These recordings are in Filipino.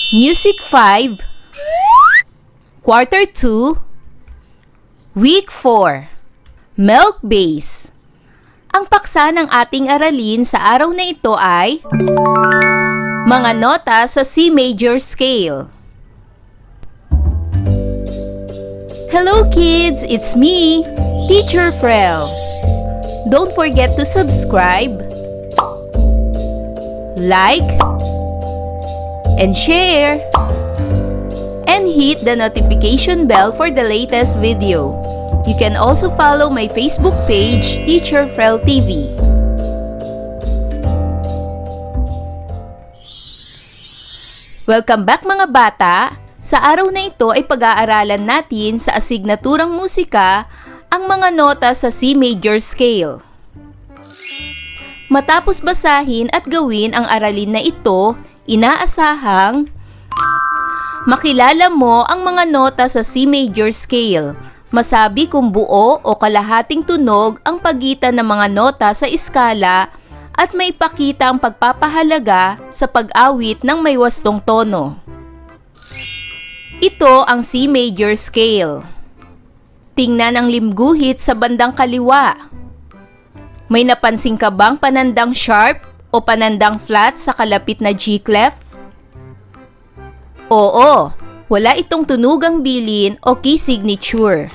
Music 5, Quarter 2, Week 4, Milk Base. Ang paksa ng ating aralin sa araw na ito ay mga nota sa C major scale. Hello kids, it's me, Teacher Frel. Don't forget to subscribe, like, and share, and hit the notification bell for the latest video. You can also follow my Facebook page, Teacher Frel TV. Welcome back mga bata! Sa araw na ito ay pag-aaralan natin sa asignaturang musika ang mga nota sa C major scale. Matapos basahin at gawin ang aralin na ito, inaasahang makilala mo ang mga nota sa C major scale. Masabi kung buo o kalahating tunog ang pagitan ng mga nota sa iskala at may pakita ang pagpapahalaga sa pag-awit ng may wastong tono. Ito ang C major scale. Tingnan ang limguhit sa bandang kaliwa. May napansin ka bang panandang sharp o panandang flat sa kalapit na G clef? Oo, wala itong tunugang bilin o key signature.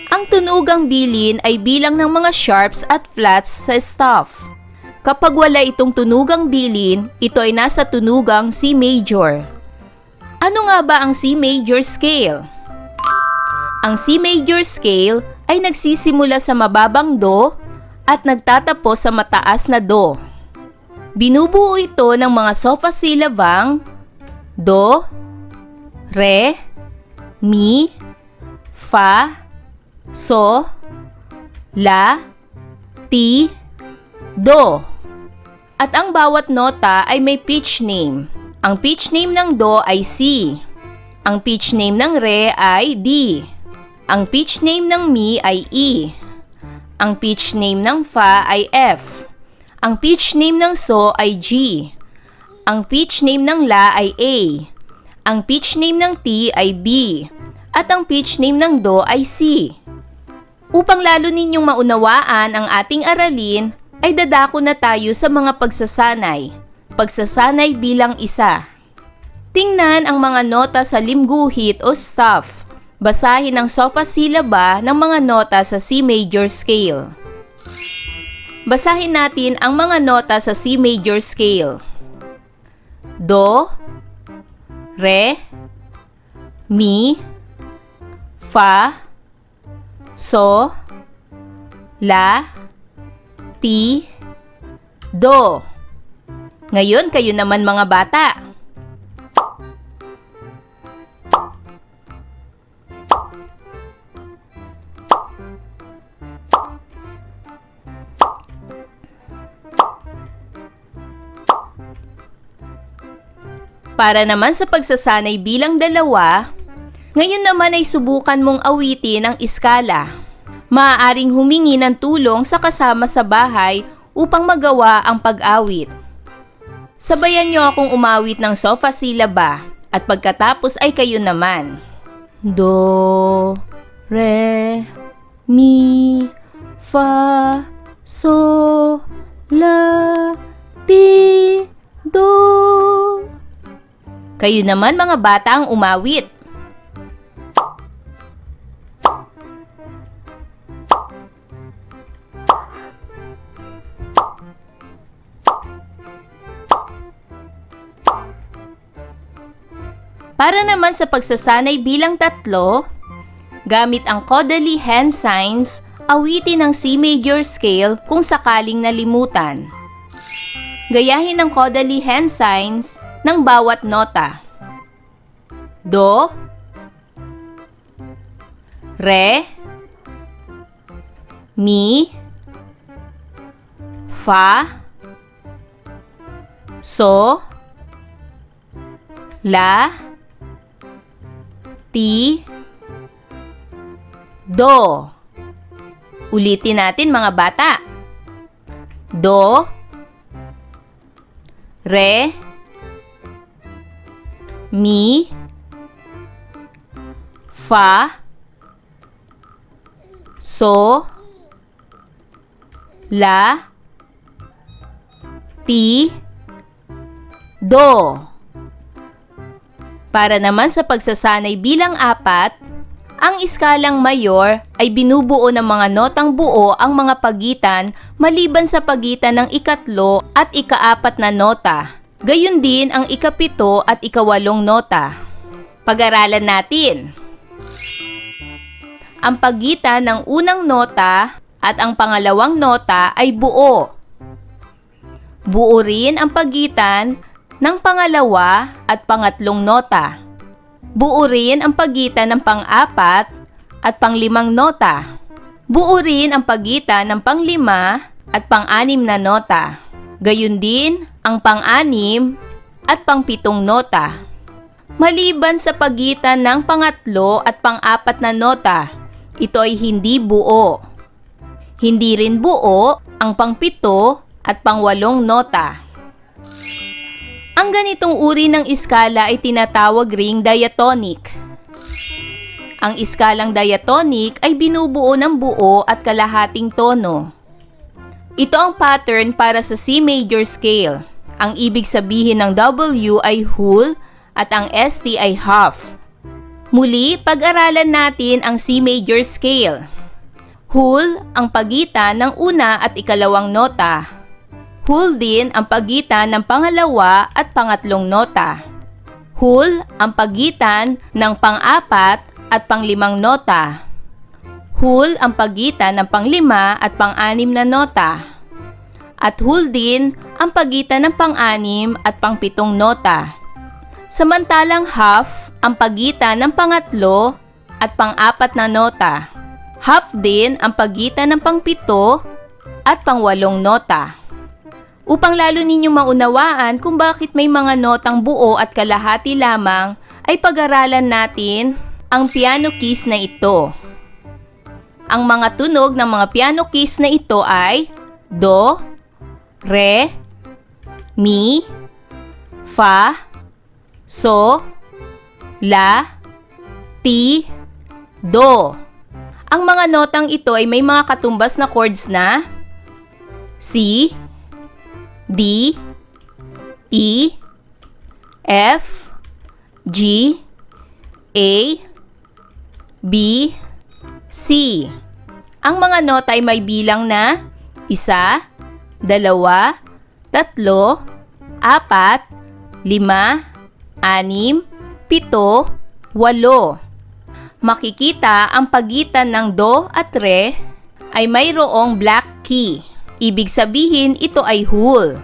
Ang tunugang bilin ay bilang ng mga sharps at flats sa staff. Kapag wala itong tunugang bilin, ito ay nasa tunugang C major. Ano nga ba ang C major scale? Ang C major scale ay nagsisimula sa mababang Do at nagtatapos sa mataas na Do. Binubuo ito ng mga sofa-silabang Do, Re, Mi, Fa, So, La, Ti, Do. At ang bawat nota ay may pitch name. Ang pitch name ng Do ay C. Ang pitch name ng Re ay D. Ang pitch name ng Mi ay E. Ang pitch name ng Fa ay F. Ang pitch name ng So ay G. Ang pitch name ng La ay A. Ang pitch name ng T ay B. At ang pitch name ng Do ay C. Upang lalo ninyong maunawaan ang ating aralin, ay dadako na tayo sa mga pagsasanay. Pagsasanay bilang isa. Tingnan ang mga nota sa limguhit o staff. Basahin ang sofa-silaba ng mga nota sa C major scale. Basahin natin ang mga nota sa C major scale. Do, Re, Mi, Fa, So, La, Ti, Do. Ngayon kayo naman mga bata. Para naman sa pagsasanay bilang dalawa, ngayon naman ay subukan mong awitin ang iskala. Maaaring humingi ng tulong sa kasama sa bahay upang magawa ang pag-awit. Sabayan niyo akong umawit ng sofa-silaba at pagkatapos ay kayo naman. Do, Re, Mi, Fa, So, La, Ti, Do. Kayo naman mga bata ang umawit. Para naman sa pagsasanay bilang tatlo, gamit ang Kodali hand signs, awitin ang C major scale kung sakaling nalimutan. Gayahin ang Kodali hand signs ng bawat nota. Do, Re, Mi, Fa, So, La, Ti, Do. Ulitin natin mga bata. Do, Re, mi, fa, so, la, ti, do. Para naman sa pagsasanay bilang 4, ang iskalang mayor ay binubuo ng mga notang buo ang mga pagitan maliban sa pagitan ng ikatlo at ika-4 na nota. Gayon din ang ika-7 at ika-8 nota. Pag-aralan natin. Ang pagitan ng unang nota at ang pangalawang nota ay buo. Buo rin ang pagitan ng pangalawa at pangatlong nota. Buo rin ang pagitan ng pang-4 at pang-5 nota. Buo rin ang pagitan ng pang-5 at pang-6 na nota. Gayon din ang pang-6 at pang-7 nota. Maliban sa pagitan ng pangatlo at pang-4 na nota, ito ay hindi buo. Hindi rin buo ang pang-7 at pang-8 nota. Ang ganitong uri ng iskala ay tinatawag ring diatonic. Ang iskalang diatonic ay binubuo ng buo at kalahating tono. Ito ang pattern para sa C major scale. Ang ibig sabihin ng W ay whole at ang ST ay half. Muli, pag-aralan natin ang C major scale. Whole ang pagitan ng una at ikalawang nota. Whole din ang pagitan ng pangalawa at pangatlong nota. Whole ang pagitan ng pang-4 at pang-5 nota. Whole ang pagitan ng pang-5 at pang-6 na nota. At whole din ang pagitan ng pang-6 at pang-7 nota. Samantalang half ang pagitan ng pangatlo at pang-4 na nota. Half din ang pagitan ng pang-7 at pang-8 nota. Upang lalo ninyong maunawaan kung bakit may mga notang buo at kalahati lamang, ay pag-aralan natin ang piano keys na ito. Ang mga tunog ng mga piano keys na ito ay Do, Re, Mi, Fa, So, La, Ti, Do. Ang mga notang ito ay may mga katumbas na chords na C, D, E, F, G, A, B, C. Ang mga nota ay may bilang na 1, 2, 3, 4, 5, 6, 7, 8. Makikita ang pagitan ng Do at Re ay mayroong black key. Ibig sabihin ito ay whole.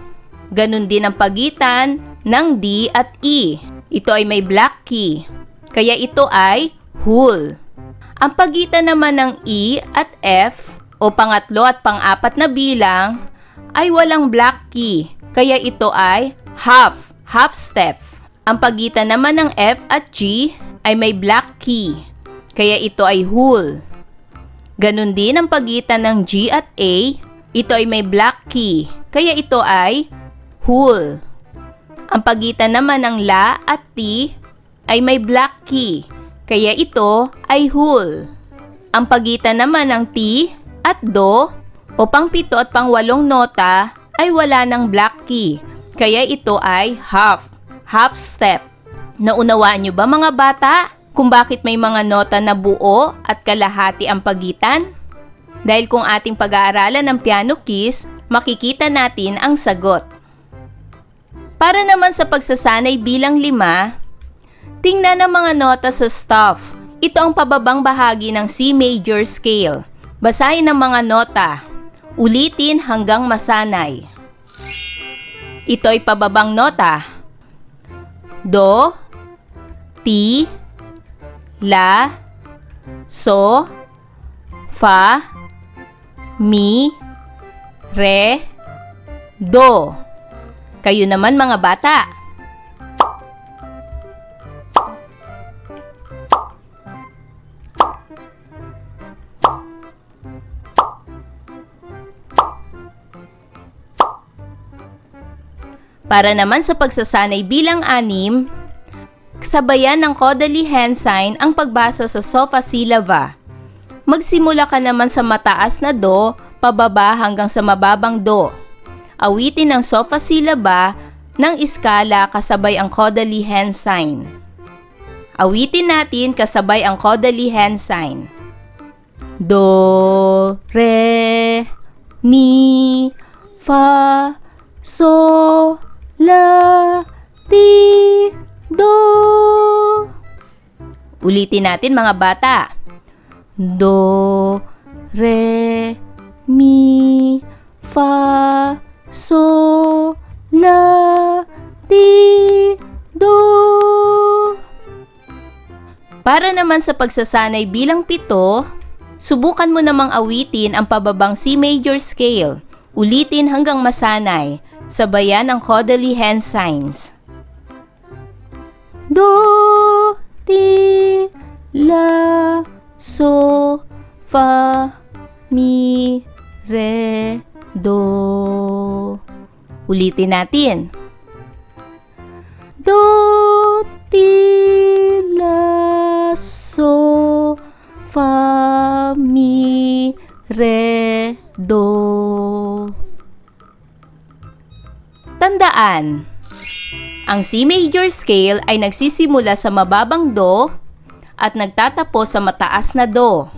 Ganon din ang pagitan ng D at E. Ito ay may black key. Kaya ito ay whole. Ang pagitan naman ng E at F o pangatlo at pang-4 na bilang ay walang black key. Kaya ito ay half step. Ang pagitan naman ng F at G ay may black key. Kaya ito ay whole. Ganon din ang pagitan ng G at A. Ito ay may black key, kaya ito ay whole. Ang pagitan naman ng La at Ti ay may black key, kaya ito ay whole. Ang pagitan naman ng Ti at Do o pang-7 at pang-8 nota ay wala ng black key, kaya ito ay half step. Naunawaan nyo ba mga bata kung bakit may mga nota na buo at kalahati ang pagitan? Dahil kung ating pag-aaralan ng piano keys, makikita natin ang sagot. Para naman sa pagsasanay bilang 5, tingnan ang mga nota sa staff. Ito ang pababang bahagi ng C major scale. Basahin ang mga nota. Ulitin hanggang masanay. Ito ay pababang nota. Do, Ti, La, So, Fa, Mi, Re, Do. Kayo naman mga bata. Para naman sa pagsasanay bilang 6, Sabayan ng Kodali hand sign ang pagbasa sa sofa-silaba. Magsimula ka naman sa mataas na do, pababa hanggang sa mababang do. Awitin ang sofa-silaba ng iskala kasabay ang Kodali hand sign. Awitin natin kasabay ang Kodali hand sign. Do, re, mi, fa, so, la, ti, do. Ulitin natin mga bata. Do, re, mi, fa, so, la, ti, do. Para naman sa pagsasanay bilang 7, subukan mo namang awitin ang pababang C major scale. Ulitin hanggang masanay. Sabayan ang Kodali hand signs. Do, ti, la, so, fa, mi, re, do. Ulitin natin. Do, ti, la, so, fa, mi, re, do. Tandaan, ang C major scale ay nagsisimula sa mababang do at nagtatapos sa mataas na do.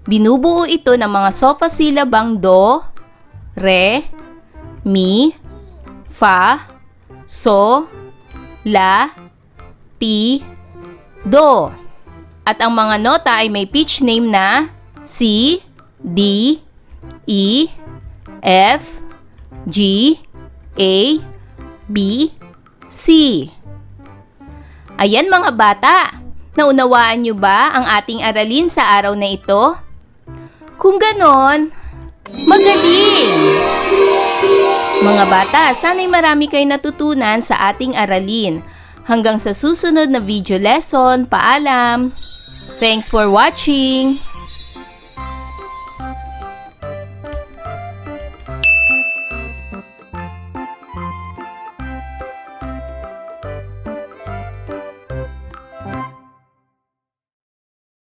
Binubuo ito ng mga sofa-silabang do, re, mi, fa, so, la, ti, do. At ang mga nota ay may pitch name na C, D, E, F, G, A, B, C. Ayan mga bata, naunawaan nyo ba ang ating aralin sa araw na ito? Kung ganon, magaling! Mga bata, sana'y marami kayo natutunan sa ating aralin. Hanggang sa susunod na video lesson, paalam! Thanks for watching!